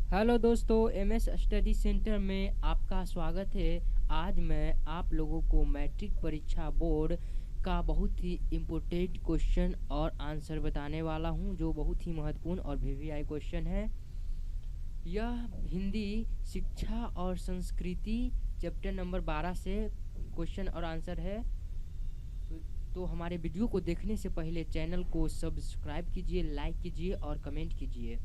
Hello दोस्तों, MS study centre में आपका स्वागत है। आज मैं आप लोगों को मैट्रिक परीक्षा बोर्ड का बहुत ही इम्पोर्टेंट क्वेश्चन और आंसर बताने वाला हूं, जो बहुत ही महत्वपूर्ण और वीवीआई क्वेश्चन है। यह हिंदी शिक्षा और संस्कृति चैप्टर नंबर 12 से क्वेश्चन और आंसर है। तो हमारे वीडियो को देखने से पहले चैनल को सब्सक्राइब कीजिए, लाइक कीजिए और कमेंट कीजिए।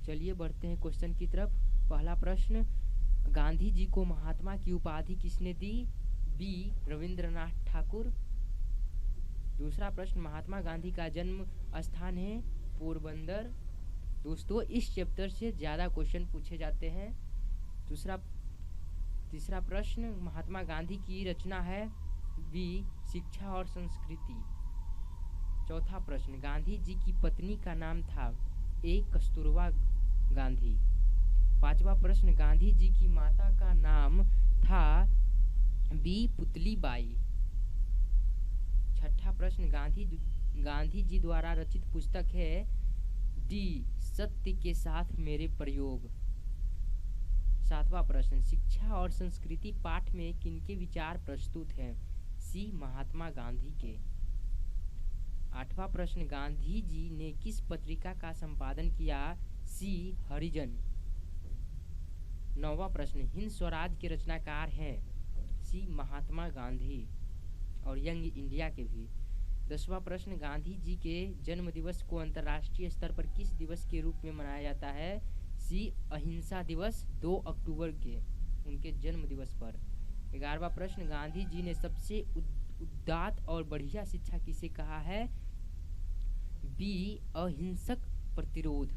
चलिए बढ़ते हैं क्वेश्चन की तरफ। पहला प्रश्न, गांधी जी को महात्मा की उपाधि किसने दी? बी रविंद्रनाथ ठाकुर। दूसरा प्रश्न, महात्मा गांधी का जन्म स्थान है पोरबंदर। दोस्तों, इस चैप्टर से ज़्यादा क्वेश्चन पूछे जाते हैं। तीसरा प्रश्न, महात्मा गांधी की रचना है? बी शिक्षा और संस्कृति। चौथा प्रश्न, गांधी जी की पत्नी का नाम था? ए कस्तूरबा गांधी। पांचवा प्रश्न, गांधी जी की माता का नाम था? बी पुतली बाई। छठा प्रश्न, गांधी जी द्वारा रचित पुस्तक है? डी सत्य के साथ मेरे प्रयोग। सातवां प्रश्न, शिक्षा और संस्कृति पाठ में किनके विचार प्रस्तुत हैं? सी महात्मा गांधी के। आठवां प्रश्न, गांधी जी ने किस पत्रिका का संपादन किया? सी हरिजन। नौवां प्रश्न, हिंद स्वराज के रचनाकार हैं? सी महात्मा गांधी और यंग इंडिया के भी। 10वां प्रश्न, गांधी जी के जन्म दिवस को अंतर्राष्ट्रीय स्तर पर किस दिवस के रूप में मनाया जाता है? सी अहिंसा दिवस, 2 अक्टूबर के उनके जन्म दिवस पर। 11वां प्रश्न, गांधी जी ने सबसे उदात्त और बढ़िया शिक्षा किसे कहा है? बी अहिंसक प्रतिरोध।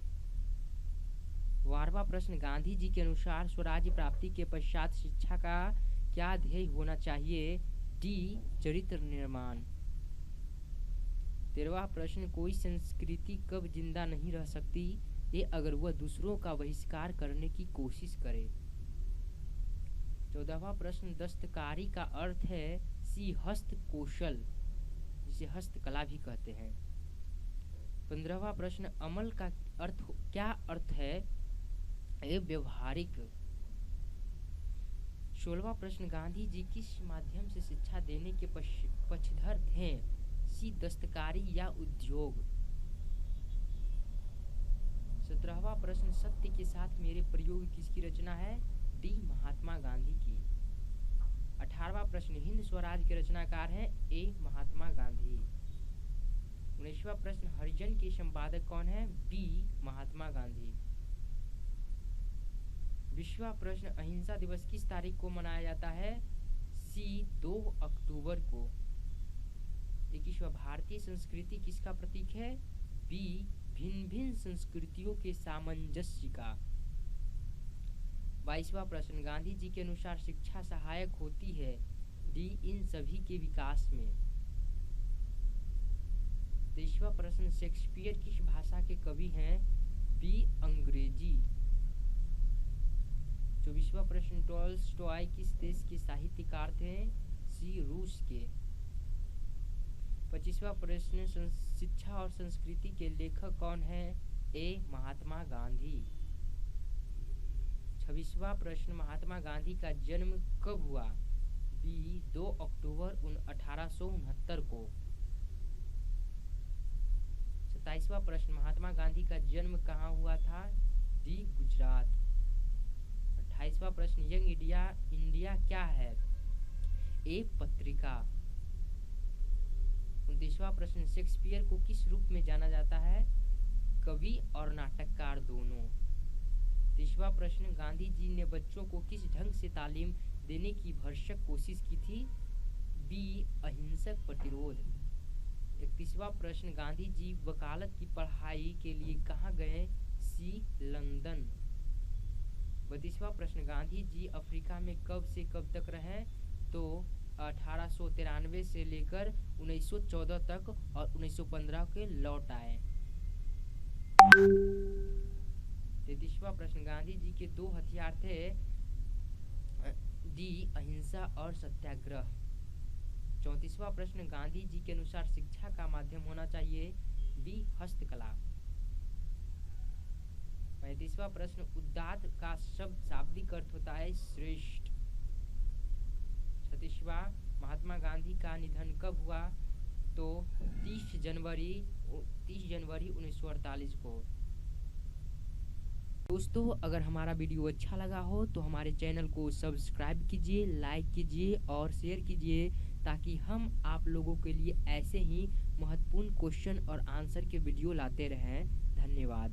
12वां प्रश्न, गांधी जी के अनुसार स्वराज्य प्राप्ति के पश्चात शिक्षा का क्या ध्येय होना चाहिए? डी चरित्र निर्माण। 13वां प्रश्न, कोई संस्कृति कब जिंदा नहीं रह सकती? ये अगर वह दूसरों का बहिष्कार करने की कोशिश करे। 14वां प्रश्न, दस्तकारी का अर्थ है? सी हस्त कौशल, जिसे हस्तकला भी कहते हैं। 15वां प्रश्न, अमल का क्या अर्थ है? ये व्यवहारिक। 16वां प्रश्न, गांधी जी किस माध्यम से शिक्षा देने के पक्षधर थे? सी दस्तकारी या उद्योग। 17वां प्रश्न, सत्य के साथ मेरे प्रयोग किसकी रचना है? डी महात्मा गांधी की। 18वां प्रश्न, हिंद स्वराज के रचनाकार हैं? ए महात्मा गांधी। 19वां प्रश्न, हरिजन के संपादक कौन है? बी महात्मा गांधी। 20वां प्रश्न, अहिंसा दिवस किस तारीख को मनाया जाता है? सी 2 अक्टूबर को। 21वां, भारतीय संस्कृति किसका प्रतीक है? बी भिन्न भिन्न संस्कृतियों के सामंजस्य का। 22वां प्रश्न, गांधी जी के अनुसार शिक्षा सहायक होती है? डी इन सभी के विकास में। 23वां प्रश्न, शेक्सपियर किस भाषा के कवि हैं? बी अंग्रेजी। 24वां प्रश्न, टॉल्स्टॉय किस देश के साहित्यकार थे? सी रूस के। 25वां प्रश्न, शिक्षा और संस्कृति के लेखक कौन है? ए महात्मा गांधी। 26वां प्रश्न, महात्मा गांधी का जन्म कब हुआ? बी 2 अक्टूबर 1869 को। 27वां प्रश्न, महात्मा गांधी का जन्म कहाँ हुआ था? डी गुजरात। 28वां प्रश्न, यंग इंडिया क्या है? ए पत्रिका। 29वां प्रश्न, शेक्सपियर को किस रूप में जाना जाता है? कवि और नाटककार दोनों। 30वां प्रश्न, गांधी जी ने बच्चों को किस ढंग से तालीम देने की भरसक कोशिश की थी? बी अहिंसक प्रतिरोध। 31वां प्रश्न, गांधी जी वकालत की पढ़ाई के लिए कहाँ गए? सी लंदन। 32वां प्रश्न, गांधी जी अफ्रीका में कब से कब तक रहे? तो 1893 से लेकर 1914 तक और 1915 के लौट आए। 33वां प्रश्न, गांधी जी के 2 हथियार थे? डी अहिंसा और सत्याग्रह। 34वां प्रश्न, गांधी जी के अनुसार शिक्षा का माध्यम होना चाहिए? बी हस्तकला। 35वां प्रश्न, उदात्त का शब्द शाब्दिक अर्थ होता है श्रेष्ठ। 36वां, महात्मा गांधी का निधन कब हुआ? तो 30 जनवरी 1948 को। दोस्तों, अगर हमारा वीडियो अच्छा लगा हो तो हमारे चैनल को सब्सक्राइब कीजिए, लाइक कीजिए और शेयर कीजिए, ताकि हम आप लोगों के लिए ऐसे ही महत्वपूर्ण क्वेश्चन और आंसर के वीडियो लाते रहें। धन्यवाद।